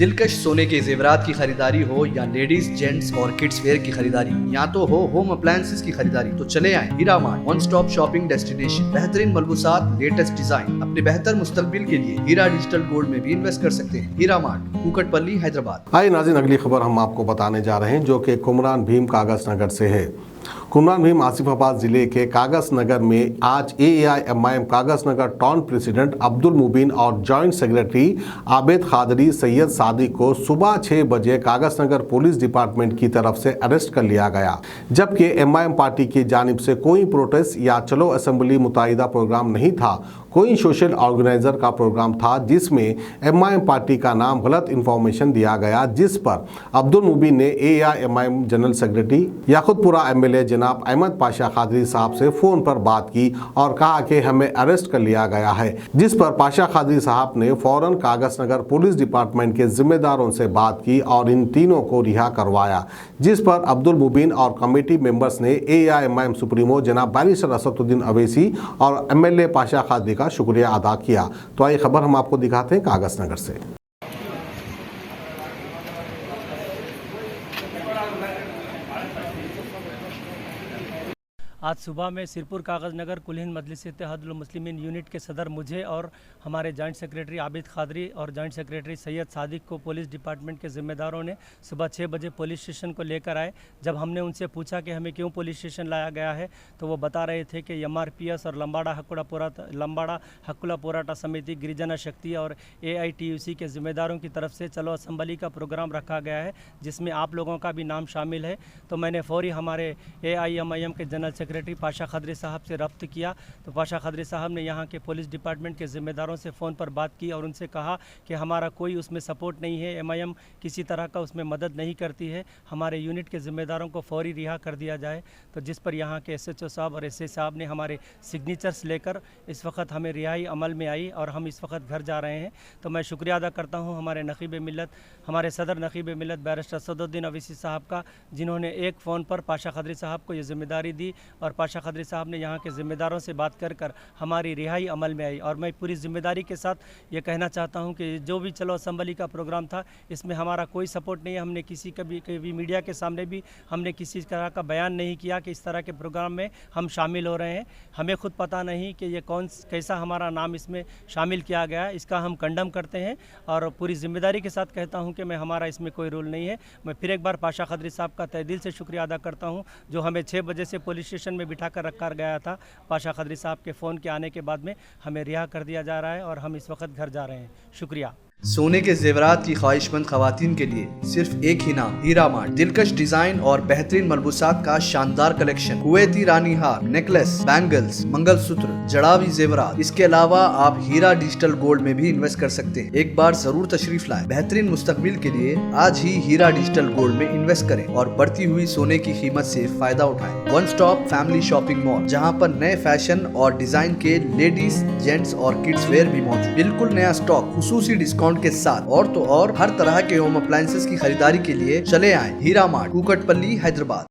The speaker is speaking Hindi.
दिलकश सोने के जेवरात की खरीदारी हो या लेडीज जेंट्स और किड्स वेयर की खरीदारी, या तो हो होम अप्लायंसेस की खरीदारी, तो चले आए Heera mart, one stop shopping destination. बेहतरीन मलबूसात, लेटेस्ट डिजाइन, अपने बेहतर मुस्तकबिल के लिए हीरा डिजिटल गोल्ड में भी इन्वेस्ट कर सकते हैं। हीरा मार्ट, कुकटपल्ली, हैदराबाद। आइए नाज़रीन, अगली खबर हम आपको बताने जा रहे हैं जो कि कुमरान भीम कागज नगर से है। कुमरान भीम आसिफाबाद जिले के कागज नगर में आज AAIMIM कागज नगर टाउन प्रेसिडेंट अब्दुल मुबीन और जॉइंट सेक्रेटरी आबिद खादरी सैयद सादिक को सुबह 6 बजे कागज नगर पुलिस डिपार्टमेंट की तरफ से अरेस्ट कर लिया गया, जबकि MIM पार्टी की जानिब से कोई प्रोटेस्ट या चलो असेंबली मुताहिदा प्रोग्राम नहीं था। कोई सोशल ऑर्गेनाइजर का प्रोग्राम था जिसमें MIM पार्टी का नाम गलत इंफॉर्मेशन दिया गया, जिस पर अब्दुल मुबीन ने AAIMIM general secretary Yakutpura MLA जनाब अहमद पाशा खादरी साहब से फ़ोन पर बात की और कहा कि हमें अरेस्ट कर लिया गया है, जिस पर पाशा खादरी साहब ने फ़ौरन कागज नगर पुलिस डिपार्टमेंट के जिम्मेदारों से बात की और इन तीनों को रिहा करवाया, जिस पर अब्दुल मुबीन और कमेटी मेंबर्स ने AAIMIM सुप्रीमो जनाब बैरिस्टर असदुद्दीन अवैसी और MLA पाशा खादरी का शुक्रिया अदा किया। तो आइए खबर हम आपको दिखाते हैं कागज नगर से। आज सुबह में सिरपुर कागज़ नगर कुल हिंद मजलिस इत्तेहादुल मुस्लिमीन यूनिट के सदर मुझे और हमारे जॉइंट सेक्रेटरी आबिद खादरी और जॉइंट सेक्रेटरी सैयद सादिक को पुलिस डिपार्टमेंट के ज़िम्मेदारों ने सुबह 6 बजे पुलिस स्टेशन को लेकर आए। जब हमने उनसे पूछा कि हमें क्यों पुलिस स्टेशन लाया गया है, तो वो बता रहे थे कि MRPS और लंबाड़ा हक्कुला पोराटा समिति, गिरिजना शक्ति और AITUC के ज़िम्मेदारों की तरफ से चलो असम्बली का प्रोग्राम रखा गया है, जिसमें आप लोगों का भी नाम शामिल है। तो मैंने फौरी हमारे AIMIM के जनरल सेक्रेटरी पाशा खादरी साहब से रब्त किया, तो पाशा खादरी साहब ने यहाँ के पुलिस डिपार्टमेंट के ज़िम्मेदारों से फ़ोन पर बात की और उनसे कहा कि हमारा कोई उसमें सपोर्ट नहीं है, MIM किसी तरह का उसमें मदद नहीं करती है, हमारे यूनिट के ज़िम्मेदारों को फौरी रिहा कर दिया जाए। तो जिस पर यहाँ के SHO साहब और SA साहब ने हमारे सिग्नेचर्स लेकर इस वक्त हमें रिहाई अमल में आई और हम इस वक्त घर जा रहे हैं। तो मैं शुक्रिया अदा करता हूँ हमारे नकीब मिलत, हमारे सदर नकीब मिलत बैरिस्टर असदुद्दीन अवैसी साहब का, जिन्होंने एक फ़ोन पर पाशा खादरी साहब को ये ज़िम्मेदारी दी और पाशा खादरी साहब ने यहाँ के ज़िम्मेदारों से बात कर हमारी रिहाई अमल में आई। और मैं पूरी ज़िम्मेदारी के साथ ये कहना चाहता हूँ कि जो भी चलो असम्बली का प्रोग्राम था, इसमें हमारा कोई सपोर्ट नहीं है। हमने किसी कभी मीडिया के सामने भी हमने किसी तरह का बयान नहीं किया कि इस तरह के प्रोग्राम में हम शामिल हो रहे हैं। हमें खुद पता नहीं कि ये कैसा हमारा नाम इसमें शामिल किया गया है, इसका हम कंडम करते हैं और पूरी ज़िम्मेदारी के साथ कहता हूँ कि हमारा इसमें कोई रोल नहीं है। मैं फिर एक बार पाशा खादरी साहब का तहे दिल से शुक्रिया अदा करता हूँ, जो हमें 6 बजे से पुलिस स्टेशन में बिठा कर रखा गया था। पाशा खादरी साहब के फ़ोन के आने के बाद में हमें रिहा कर दिया जा रहा है और हम इस वक्त घर जा रहे हैं। शुक्रिया। सोने के जेवरात की ख्वाहिशमंद खवातीन के लिए सिर्फ एक ही नाम, हीरा मार्ट। दिलकश डिजाइन और बेहतरीन मलबूसात का शानदार कलेक्शन, कुवैती रानी हार, नेकलेस, बैंगल्स, मंगलसूत्र, जड़ावी जेवरात। इसके अलावा आप हीरा डिजिटल गोल्ड में भी इन्वेस्ट कर सकते हैं। एक बार जरूर तशरीफ लाएं। बेहतरीन मुस्तकबिल के लिए आज ही हीरा डिजिटल गोल्ड में इन्वेस्ट करें और बढ़ती हुई सोने की कीमत से फायदा उठाएं। One stop family shopping mall, जहां पर नए फैशन और डिजाइन के लेडीज जेंट्स और किड्स वेयर भी मौजूद। बिल्कुल नया स्टॉक खुसूसी डिस्काउंट के साथ। और तो और हर तरह के होम अप्लायंसेस की खरीदारी के लिए चले आए हीरा मार्ट, कुकटपल्ली, हैदराबाद।